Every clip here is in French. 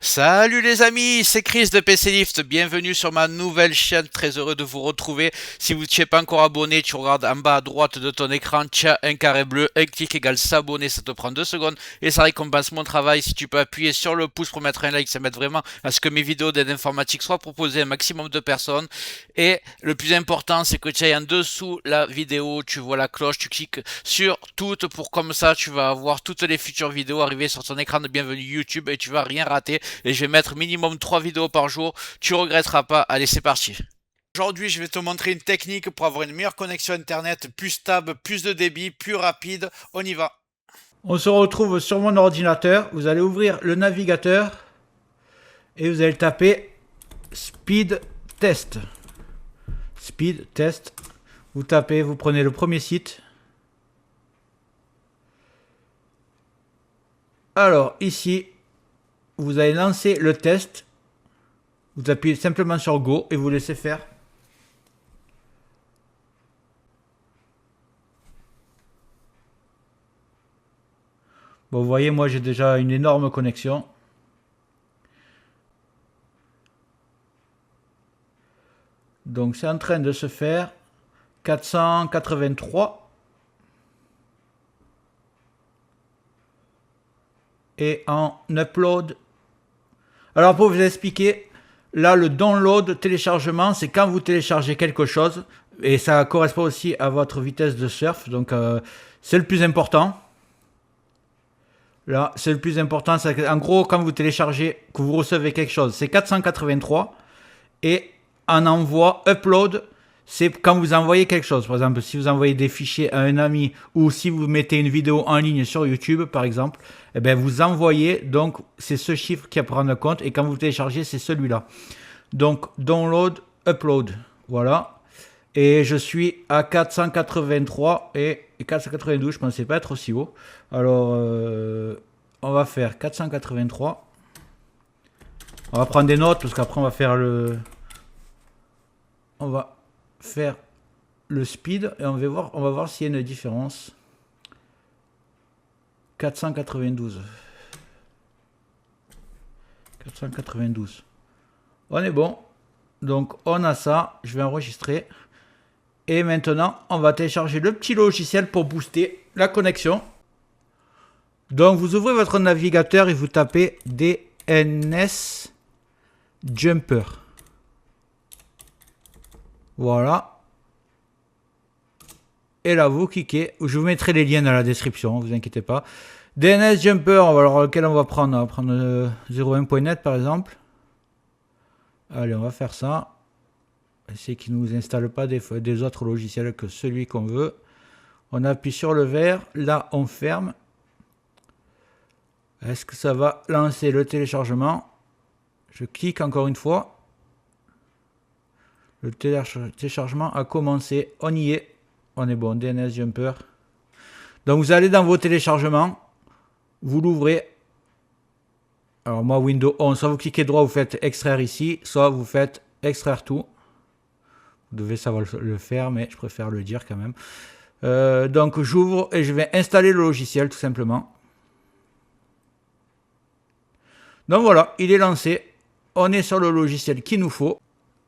Salut les amis, c'est Chris de PC Lift, bienvenue sur ma nouvelle chaîne, très heureux de vous retrouver. Si vous ne t'es pas encore abonné, tu regardes en bas à droite de ton écran, tu as un carré bleu, un clic égale s'abonner, ça te prend 2 secondes et ça récompense mon travail. Si tu peux appuyer sur le pouce pour mettre un like, ça m'aide vraiment à ce que mes vidéos d'aide informatique soient proposées à un maximum de personnes. Et le plus important, c'est que tu ailles en dessous la vidéo, tu vois la cloche, tu cliques sur toutes pour comme ça tu vas avoir toutes les futures vidéos arriver sur ton écran de bienvenue YouTube et tu vas rien rater. Et je vais mettre minimum 3 vidéos par jour. Tu regretteras pas. Allez, c'est parti. Aujourd'hui, je vais te montrer une technique pour avoir une meilleure connexion internet, plus stable, plus de débit, plus rapide. On y va. On se retrouve sur mon ordinateur. Vous allez ouvrir le navigateur et vous allez taper Speed Test. Speed Test. Vous tapez, vous prenez le premier site. Alors ici, vous allez lancer le test. Vous appuyez simplement sur Go et vous laissez faire. Bon, vous voyez, moi j'ai déjà une énorme connexion. Donc c'est en train de se faire. 483. Et en upload. Alors pour vous expliquer, là le download, téléchargement, c'est quand vous téléchargez quelque chose. Et ça correspond aussi à votre vitesse de surf. Donc c'est le plus important. Là, c'est le plus important. En gros, quand vous téléchargez, que vous recevez quelque chose, c'est 483. Et en envoi, upload, c'est quand vous envoyez quelque chose. Par exemple, si vous envoyez des fichiers à un ami ou si vous mettez une vidéo en ligne sur YouTube, par exemple, eh bien, vous envoyez, donc c'est ce chiffre qui est à prendre en compte. Et quand vous téléchargez, c'est celui-là. Donc, download, upload. Voilà. Et je suis à 483 et 492, je ne pensais pas être aussi haut. Alors, on va faire 483. On va prendre des notes parce qu'après on va faire le... On va faire le speed et on va voir s'il y a une différence. 492. 492. On est bon. Donc on a ça. Je vais enregistrer. Et maintenant, on va télécharger le petit logiciel pour booster la connexion. Donc, vous ouvrez votre navigateur et vous tapez DNS Jumper. Voilà. Et là, vous cliquez. Je vous mettrai les liens dans la description, ne vous inquiétez pas. DNS Jumper, alors lequel on va prendre? On va prendre 01.net par exemple. Allez, on va faire ça. C'est qu'il ne nous installe pas des autres logiciels que celui qu'on veut. On appuie sur le vert. Là, on ferme. Est-ce que ça va lancer le téléchargement? Je clique encore une fois. Le téléchargement a commencé. On y est. On est bon. DNS Jumper. Donc, vous allez dans vos téléchargements. Vous l'ouvrez. Alors, moi, Windows 11. Soit vous cliquez droit, vous faites extraire ici. Soit vous faites extraire tout. Vous devez savoir le faire, mais je préfère le dire quand même. Donc j'ouvre et je vais installer le logiciel tout simplement. Donc voilà, il est lancé. On est sur le logiciel qu'il nous faut.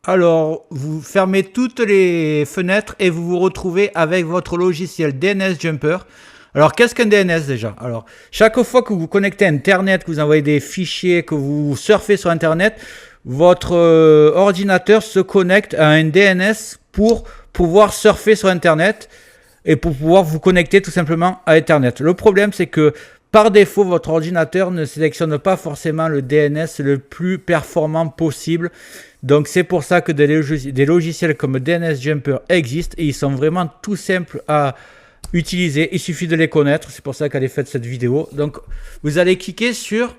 Alors, vous fermez toutes les fenêtres et vous vous retrouvez avec votre logiciel DNS Jumper. Alors, qu'est-ce qu'un DNS déjà? Alors, chaque fois que vous connectez à Internet, que vous envoyez des fichiers, que vous surfez sur Internet, votre ordinateur se connecte à un DNS pour pouvoir surfer sur Internet et pour pouvoir vous connecter tout simplement à Internet. Le problème, c'est que par défaut, votre ordinateur ne sélectionne pas forcément le DNS le plus performant possible. Donc, c'est pour ça que des logiciels comme DNS Jumper existent et ils sont vraiment tout simples à utiliser. Il suffit de les connaître. C'est pour ça qu'elle est faite cette vidéo. Donc, vous allez cliquer sur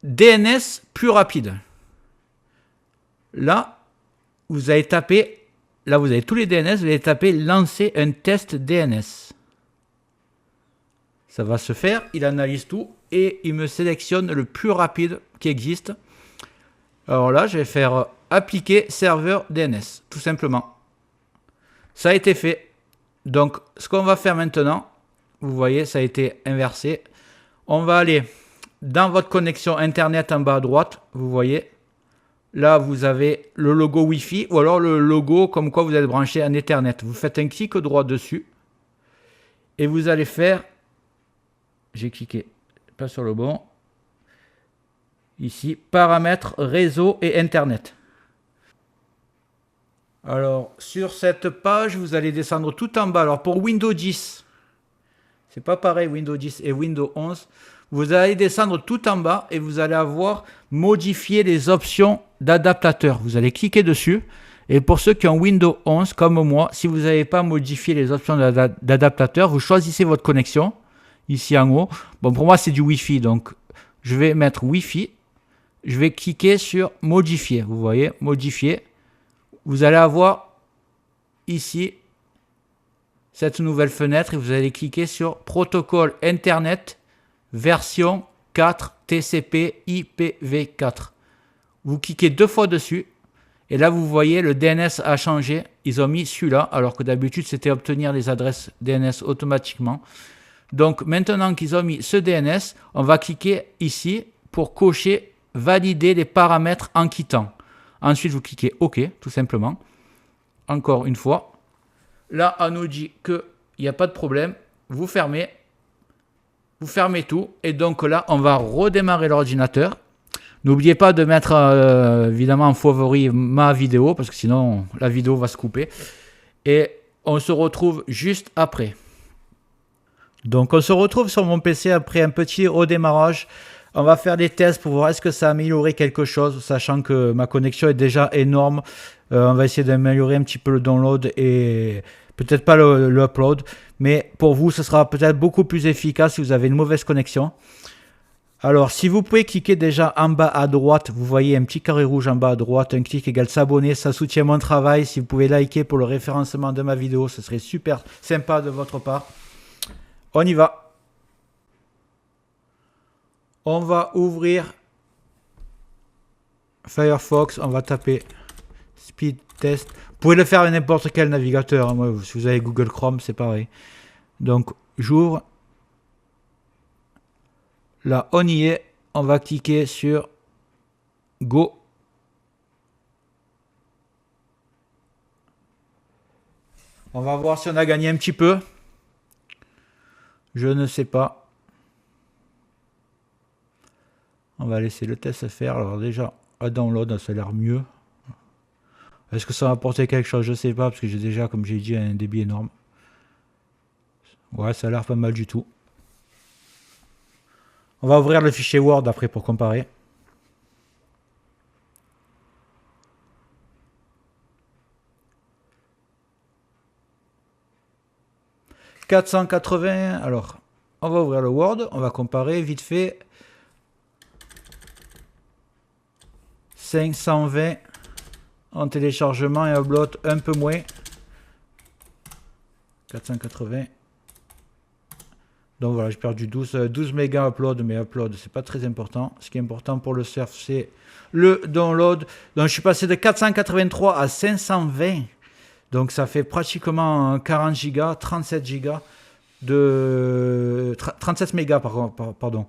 DNS plus rapide. Là, vous allez taper, là vous avez tous les DNS, vous allez taper lancer un test DNS. Ça va se faire, il analyse tout et il me sélectionne le plus rapide qui existe. Alors là, je vais faire appliquer serveur DNS, tout simplement. Ça a été fait. Donc, ce qu'on va faire maintenant, vous voyez, ça a été inversé. On va aller dans votre connexion Internet en bas à droite, vous voyez, là vous avez le logo Wi-Fi ou alors le logo comme quoi vous êtes branché en Ethernet. Vous faites un clic droit dessus et vous allez faire, j'ai cliqué, pas sur le bon, ici, paramètres réseau et Internet. Alors, sur cette page, vous allez descendre tout en bas. Alors, pour Windows 10, c'est pas pareil, Windows 10 et Windows 11. Vous allez descendre tout en bas et vous allez avoir modifier les options d'adaptateur. Vous allez cliquer dessus. Et pour ceux qui ont Windows 11, comme moi, si vous n'avez pas modifié les options d'adaptateur, vous choisissez votre connexion, ici en haut. Bon, pour moi, c'est du Wi-Fi, donc je vais mettre Wi-Fi. Je vais cliquer sur modifier. Vous voyez, modifier. Vous allez avoir ici cette nouvelle fenêtre et vous allez cliquer sur protocole Internet version 4 TCP IPv4. Vous cliquez 2 fois dessus et là vous voyez le DNS a changé. Ils ont mis celui-là alors que d'habitude c'était obtenir les adresses DNS automatiquement. Donc maintenant qu'ils ont mis ce DNS, on va cliquer ici pour cocher valider les paramètres en quittant. Ensuite, vous cliquez OK, tout simplement. Encore une fois. Là, on nous dit qu'il n'y a pas de problème. Vous fermez tout. Et donc là, on va redémarrer l'ordinateur. N'oubliez pas de mettre évidemment en favori ma vidéo, parce que sinon, la vidéo va se couper. Et on se retrouve juste après. Donc, on se retrouve sur mon PC après un petit redémarrage. On va faire des tests pour voir est-ce que ça a amélioré quelque chose, sachant que ma connexion est déjà énorme. On va essayer d'améliorer un petit peu le download et peut-être pas le upload. Mais pour vous, ce sera peut-être beaucoup plus efficace si vous avez une mauvaise connexion. Alors, si vous pouvez cliquer déjà en bas à droite, vous voyez un petit carré rouge en bas à droite, un clic égale s'abonner, ça soutient mon travail. Si vous pouvez liker pour le référencement de ma vidéo, ce serait super sympa de votre part. On y va. On va ouvrir Firefox, on va taper speed test. Vous pouvez le faire avec n'importe quel navigateur. Hein. Moi, si vous avez Google Chrome, c'est pareil. Donc, j'ouvre. Là, on y est. On va cliquer sur Go. On va voir si on a gagné un petit peu. Je ne sais pas. On va laisser le test se faire. Alors déjà, à download, ça a l'air mieux. Est-ce que ça va apporter quelque chose? Je ne sais pas, parce que j'ai déjà, comme j'ai dit, un débit énorme. Ouais, ça a l'air pas mal du tout. On va ouvrir le fichier Word après pour comparer. « 480, alors, on va ouvrir le Word, on va comparer vite fait. 520 en téléchargement et upload un peu moins. 480. Donc voilà, j'ai perdu 12 mégas upload, mais upload, c'est pas très important. Ce qui est important pour le surf, c'est le download. Donc je suis passé de 483 à 520. Donc ça fait pratiquement 40 gigas, 37 gigas de 37 mégas pardon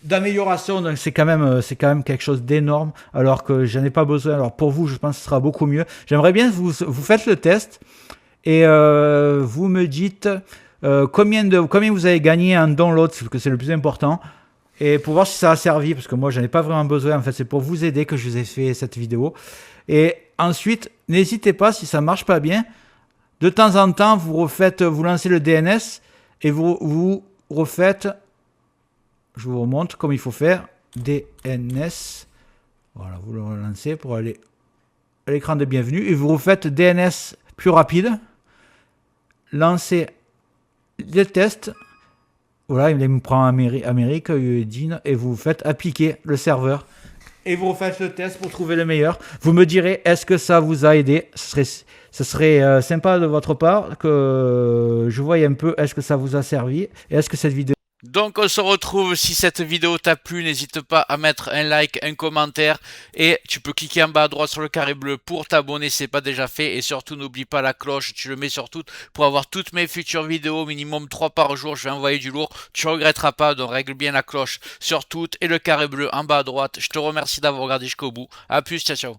d'amélioration. Donc c'est quand même quelque chose d'énorme, alors que j'en ai pas besoin. Alors pour vous, je pense que ce sera beaucoup mieux. J'aimerais bien que vous faites le test et vous me dites combien vous avez gagné en download, parce que c'est le plus important, et pour voir si ça a servi, parce que moi j'en ai pas vraiment besoin. En fait, c'est pour vous aider que je vous ai fait cette vidéo. Et ensuite, n'hésitez pas, si ça marche pas bien, de temps en temps vous lancez le DNS et vous refaites. Je vous remontre comme il faut faire. DNS. Voilà, vous le relancez pour aller à l'écran de bienvenue. Et vous refaites DNS plus rapide. Lancez les tests. Voilà, il me prend Amérique, UEDIN, et vous faites appliquer le serveur. Et vous refaites le test pour trouver le meilleur. Vous me direz, est-ce que ça vous a aidé? Ce serait sympa de votre part que je voie un peu, est-ce que ça vous a servi? Et est-ce que cette vidéo Donc on se retrouve, si cette vidéo t'a plu, n'hésite pas à mettre un like, un commentaire et tu peux cliquer en bas à droite sur le carré bleu pour t'abonner si c'est pas déjà fait et surtout n'oublie pas la cloche, tu le mets sur toutes pour avoir toutes mes futures vidéos, minimum 3 par jour, je vais envoyer du lourd, tu regretteras pas, donc règle bien la cloche sur toutes et le carré bleu en bas à droite. Je te remercie d'avoir regardé jusqu'au bout, à plus, ciao ciao.